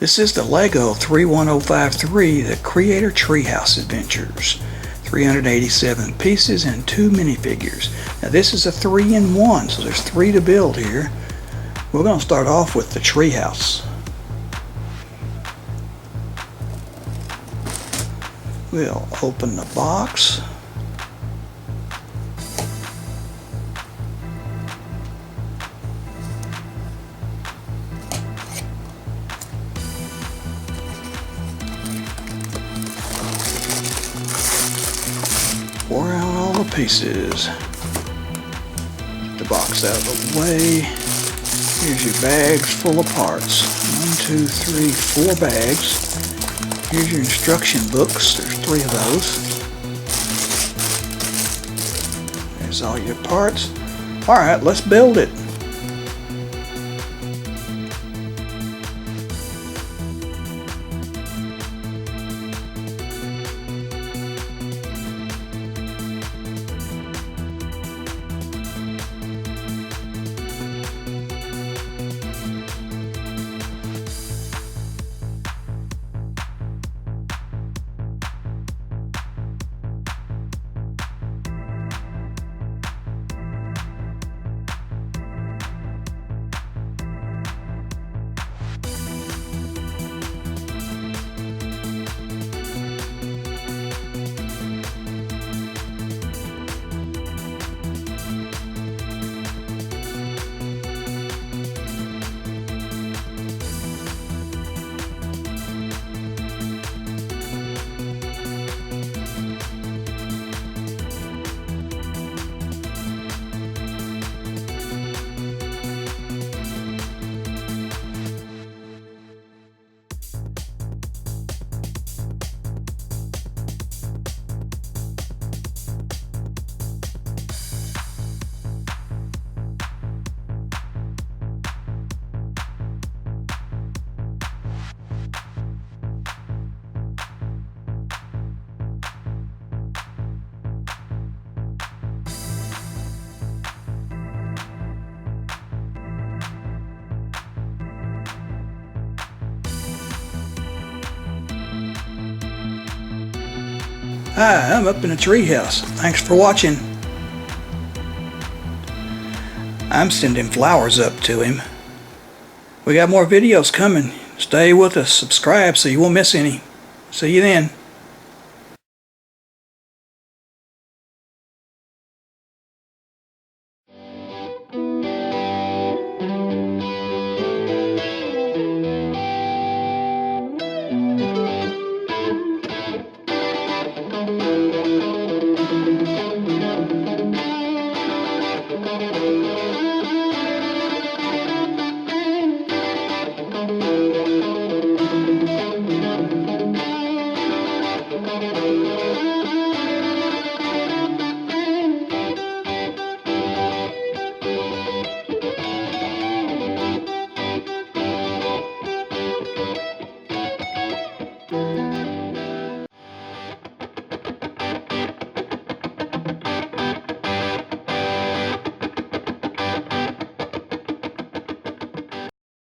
This is the Lego 31053, the Creator Treehouse Adventures. 387 pieces and 2 minifigures. Now this is a 3-in-1, so there's 3 to build here. We're going to start off with the treehouse. We'll open the box. Pour out all the pieces. Get the box out of the way. Here's your bags full of parts. 1, 2, 3, 4 bags. Here's your instruction books. There's 3 of those. There's all your parts. Alright, let's build it. Hi, I'm up in the treehouse. Thanks for watching. I'm sending flowers up to him. We got more videos coming. Stay with us, subscribe so you won't miss any. See you then.